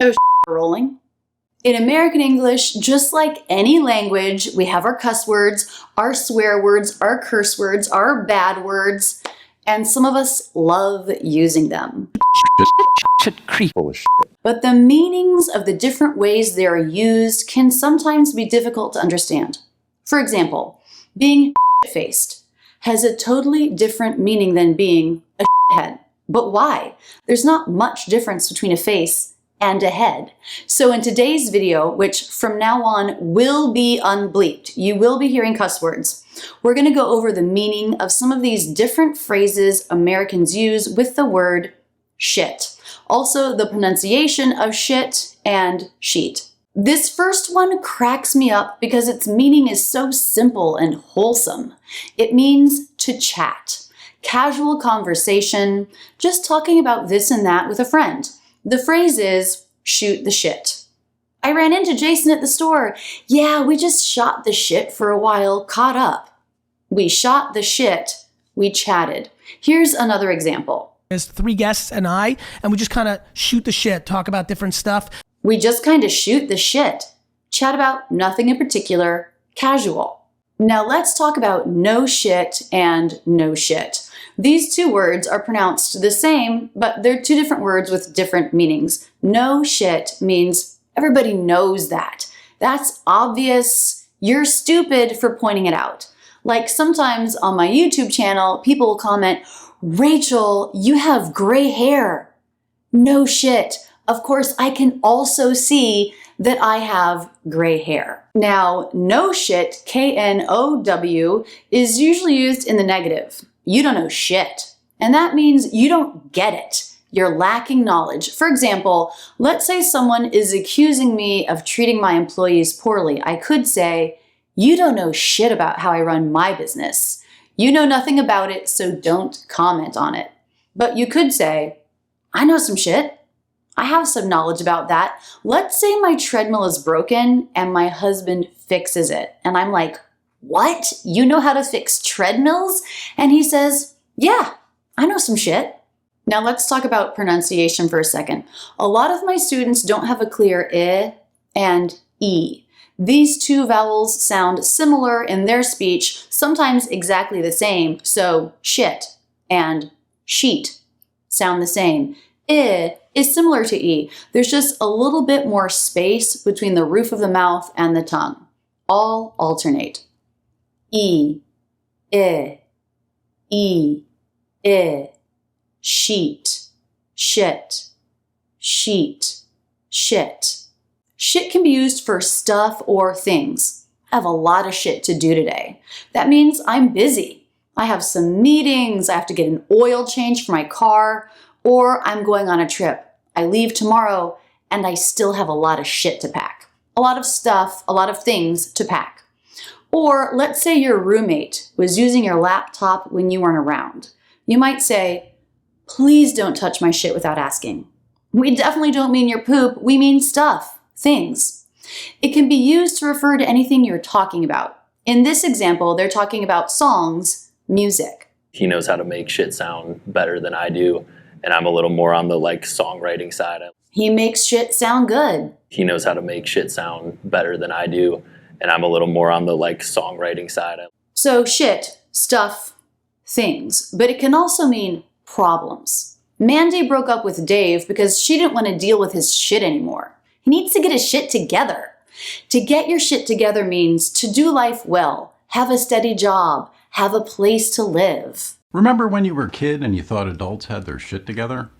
Oh, rolling. In American English, just like any language, we have our cuss words, our swear words, our curse words, our bad words, and some of us love using them. But the meanings of the different ways they are used can sometimes be difficult to understand. For example, being shit-faced has a totally different meaning than being a shithead. But why? There's not much difference between a face and a head. So in today's video, which from now on will be unbleeped, you will be hearing cuss words, we're going to go over the meaning of some of these different phrases Americans use with the word shit. Also, the pronunciation of shit and sheet. This first one cracks me up because its meaning is so simple and wholesome. It means to chat, casual conversation, just talking about this and that with a friend. The phrase is, shoot the shit. I ran into Jason at the store. Yeah, we just shot the shit for a while, caught up. We shot the shit, we chatted. Here's another example. There's 3 guests and we just kind of shoot the shit, talk about different stuff. We just kind of shoot the shit. Chat about nothing in particular, casual. Now let's talk about no shit and no shit. These 2 words are pronounced the same, but they're 2 different words with different meanings. No shit means everybody knows that. That's obvious. You're stupid for pointing it out. Like sometimes on my YouTube channel, people will comment, Rachel, you have gray hair. No shit. Of course, I can also see that I have gray hair. Now, no shit, K-N-O-W, is usually used in the negative. You don't know shit. And that means you don't get it. You're lacking knowledge. For example, let's say someone is accusing me of treating my employees poorly. I could say, you don't know shit about how I run my business. You know nothing about it, so don't comment on it. But you could say, I know some shit. I have some knowledge about that. Let's say my treadmill is broken and my husband fixes it. And I'm like, what? You know how to fix treadmills? And he says, yeah, I know some shit. Now let's talk about pronunciation for a second. A lot of my students don't have a clear I and E. These 2 vowels sound similar in their speech, sometimes exactly the same. So shit and sheet sound the same. I is similar to E. There's just a little bit more space between the roof of the mouth and the tongue. All alternate. I, I, sheet, shit, sheet, shit. Shit can be used for stuff or things. I have a lot of shit to do today. That means I'm busy. I have some meetings, I have to get an oil change for my car, or I'm going on a trip. I leave tomorrow and I still have a lot of shit to pack. A lot of stuff, a lot of things to pack. Or let's say your roommate was using your laptop when you weren't around. You might say, please don't touch my shit without asking. We definitely don't mean your poop, we mean stuff, things. It can be used to refer to anything you're talking about. In this example, they're talking about songs, music. He knows how to make shit sound better than I do, and I'm a little more on the songwriting side. He makes shit sound good. He knows how to make shit sound better than I do, and I'm a little more on the songwriting side. So shit, stuff, things, but it can also mean problems. Mandy broke up with Dave because she didn't want to deal with his shit anymore. He needs to get his shit together. To get your shit together means to do life well, have a steady job, have a place to live. Remember when you were a kid and you thought adults had their shit together?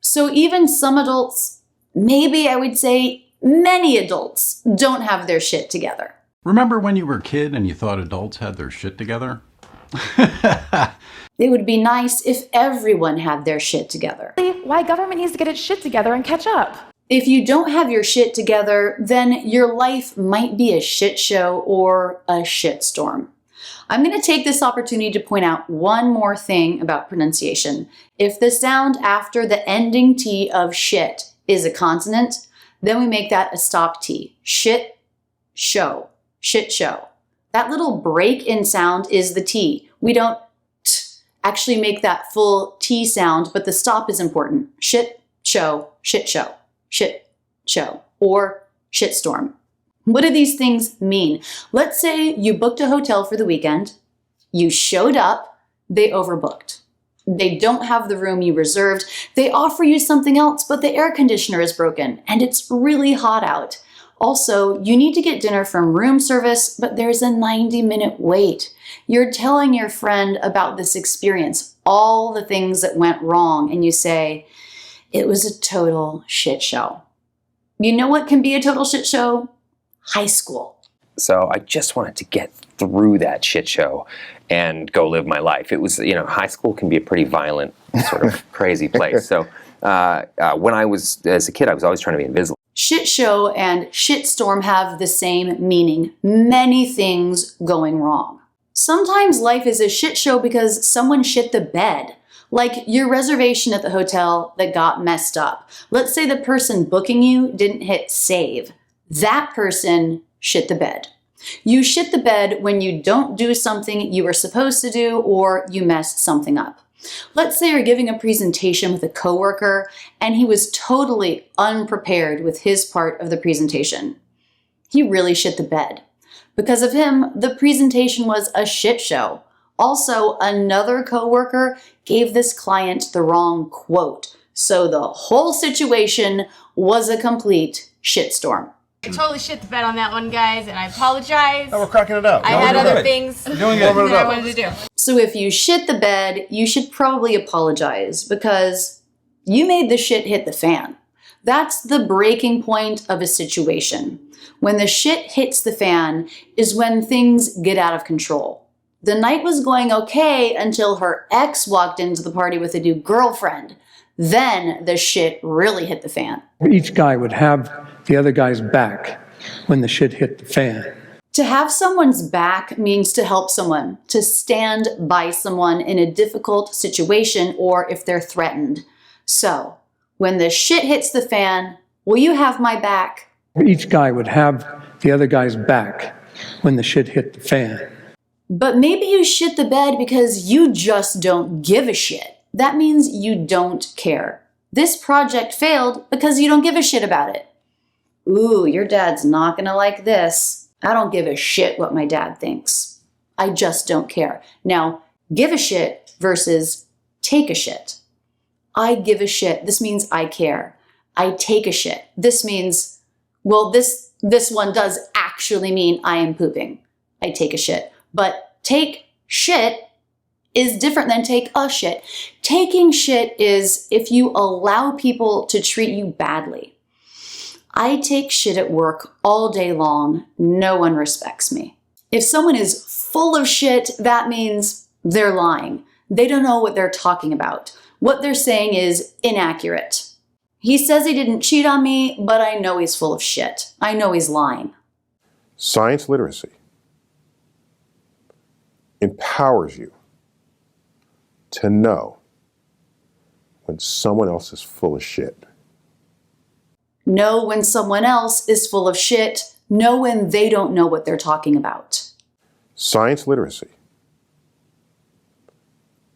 So even some adults, maybe I would say many adults, don't have their shit together. Remember when you were a kid and you thought adults had their shit together? It would be nice if everyone had their shit together. Why government needs to get its shit together and catch up. If you don't have your shit together, then your life might be a shit show or a shitstorm. I'm going to take this opportunity to point out one more thing about pronunciation. If the sound after the ending T of shit is a consonant, then we make that a stop T. Shit, show, shit show. That little break in sound is the T. We don't actually make that full T sound, but the stop is important. Shit, show. show, shit show, shit show, or shitstorm. What do these things mean? Let's say you booked a hotel for the weekend, you showed up, they overbooked. They don't have the room you reserved, they offer you something else, but the air conditioner is broken and it's really hot out. Also, you need to get dinner from room service, but there's a 90-minute wait. You're telling your friend about this experience, all the things that went wrong, and you say, it was a total shit show. You know what can be a total shit show? High school. So I just wanted to get through that shit show and go live my life. It was, high school can be a pretty violent, sort of crazy place. So when I was, as a kid, I was always trying to be invisible. Shit show and shitstorm have the same meaning. Many things going wrong. Sometimes life is a shit show because someone shit the bed. Like your reservation at the hotel that got messed up. Let's say the person booking you didn't hit save. That person shit the bed. You shit the bed when you don't do something you were supposed to do or you messed something up. Let's say you're giving a presentation with a coworker and he was totally unprepared with his part of the presentation. He really shit the bed. Because of him, the presentation was a shit show. Also, another coworker gave this client the wrong quote. So the whole situation was a complete shitstorm. I totally shit the bed on that one, guys, and I apologize. No, we're cracking it up. I had other things that I wanted to do. So if you shit the bed, you should probably apologize because you made the shit hit the fan. That's the breaking point of a situation. When the shit hits the fan is when things get out of control. The night was going okay until her ex walked into the party with a new girlfriend. Then the shit really hit the fan. Each guy would have the other guy's back when the shit hit the fan. To have someone's back means to help someone, to stand by someone in a difficult situation or if they're threatened. So, when the shit hits the fan, will you have my back? Each guy would have the other guy's back when the shit hit the fan. But maybe you shit the bed because you just don't give a shit. That means you don't care. This project failed because you don't give a shit about it. Ooh, your dad's not gonna like this. I don't give a shit what my dad thinks. I just don't care. Now, give a shit versus take a shit. I give a shit. This means I care. I take a shit. This means, well, this one does actually mean I am pooping. I take a shit. But take shit is different than take a shit. Taking shit is if you allow people to treat you badly. I take shit at work all day long. No one respects me. If someone is full of shit, that means they're lying. They don't know what they're talking about. What they're saying is inaccurate. He says he didn't cheat on me, but I know he's full of shit. I know he's lying. Science literacy empowers you to know when someone else is full of shit. Know when someone else is full of shit. Know when they don't know what they're talking about. Science literacy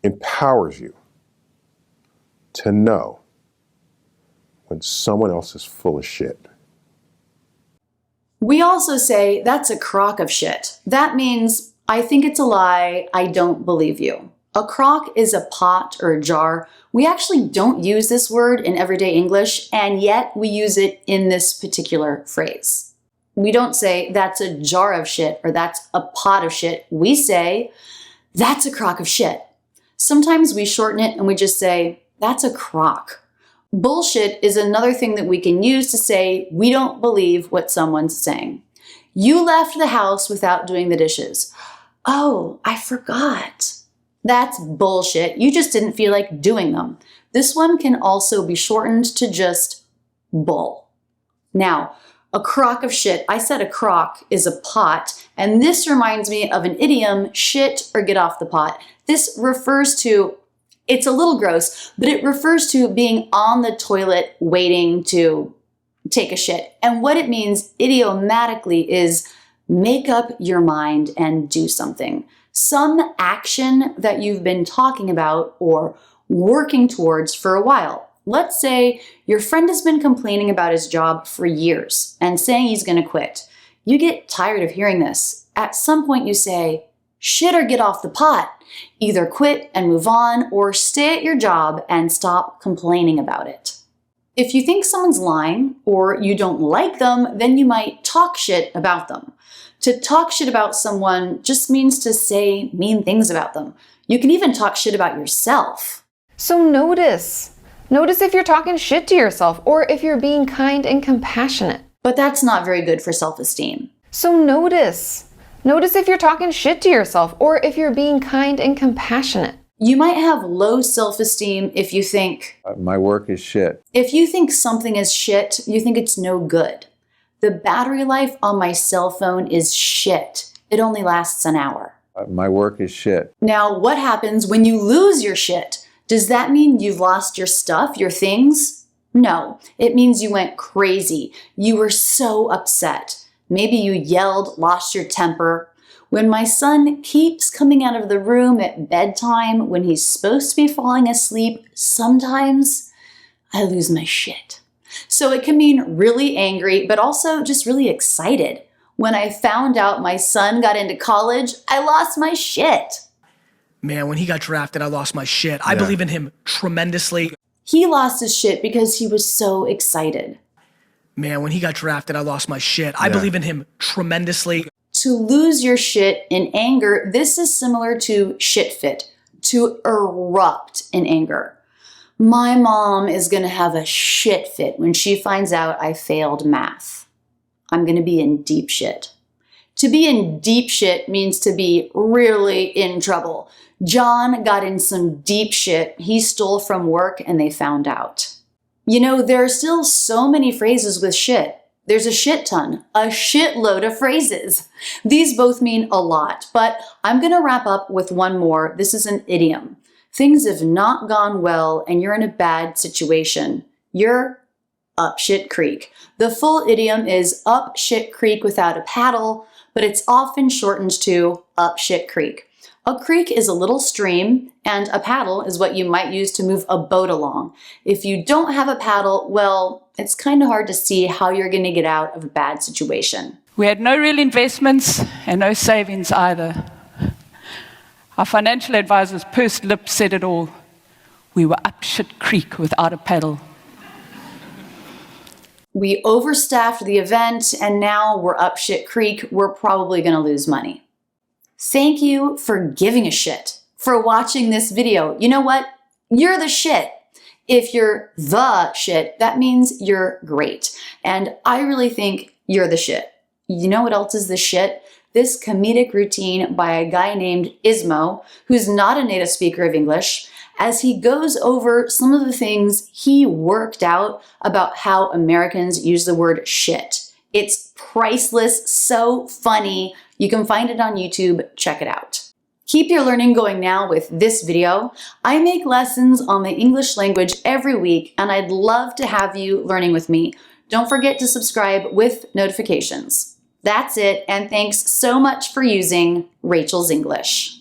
empowers you to know when someone else is full of shit. We also say, that's a crock of shit. That means, I think it's a lie, I don't believe you. A crock is a pot or a jar. We actually don't use this word in everyday English, and yet we use it in this particular phrase. We don't say, that's a jar of shit, or that's a pot of shit. We say, that's a crock of shit. Sometimes we shorten it and we just say, that's a crock. Bullshit is another thing that we can use to say we don't believe what someone's saying. You left the house without doing the dishes. Oh, I forgot. That's bullshit. You just didn't feel like doing them. This one can also be shortened to just bull. Now, a crock of shit. I said a crock is a pot, and this reminds me of an idiom, shit or get off the pot. This refers to, it's a little gross, but it refers to being on the toilet waiting to take a shit. And what it means idiomatically is make up your mind and do something. Some action that you've been talking about or working towards for a while. Let's say your friend has been complaining about his job for years and saying he's going to quit. You get tired of hearing this. At some point you say, shit or get off the pot. Either quit and move on or stay at your job and stop complaining about it. If you think someone's lying or you don't like them, then you might talk shit about them. To talk shit about someone just means to say mean things about them. You can even talk shit about yourself. So notice. Notice if you're talking shit to yourself or if you're being kind and compassionate. But that's not very good for self-esteem. So notice. Notice if you're talking shit to yourself or if you're being kind and compassionate. You might have low self-esteem if you think, my work is shit. If you think something is shit, you think it's no good. The battery life on my cell phone is shit. It only lasts an hour. My work is shit. Now, what happens when you lose your shit? Does that mean you've lost your stuff, your things? No, it means you went crazy. You were so upset. Maybe you yelled, lost your temper. When my son keeps coming out of the room at bedtime when he's supposed to be falling asleep, sometimes I lose my shit. So it can mean really angry, but also just really excited. When I found out my son got into college, I lost my shit. Man, when he got drafted, I lost my shit. I believe in him tremendously. He lost his shit because he was so excited. Man, when he got drafted, I lost my shit. I believe in him tremendously. To lose your shit in anger, this is similar to shit fit, to erupt in anger. My mom is going to have a shit fit when she finds out I failed math. I'm going to be in deep shit. To be in deep shit means to be really in trouble. John got in some deep shit. He stole from work and they found out. You know, there are still so many phrases with shit. There's a shit ton, a shitload of phrases. These both mean a lot, but I'm going to wrap up with one more. This is an idiom. Things have not gone well and you're in a bad situation. You're up shit creek. The full idiom is up shit creek without a paddle, but it's often shortened to up shit creek. A creek is a little stream, and a paddle is what you might use to move a boat along. If you don't have a paddle, well, it's kind of hard to see how you're going to get out of a bad situation. We had no real investments and no savings either. Our financial advisor's pursed lips said it all. We were up shit creek without a paddle. We overstaffed the event, and now we're up shit creek. We're probably going to lose money. Thank you for giving a shit, for watching this video. You know what? You're the shit. If you're the shit, that means you're great. And I really think you're the shit. You know what else is the shit? This comedic routine by a guy named Ismo, who's not a native speaker of English, as he goes over some of the things he worked out about how Americans use the word shit. It's priceless, so funny. You can find it on YouTube. Check it out. Keep your learning going now with this video. I make lessons on the English language every week, and I'd love to have you learning with me. Don't forget to subscribe with notifications. That's it, and thanks so much for using Rachel's English.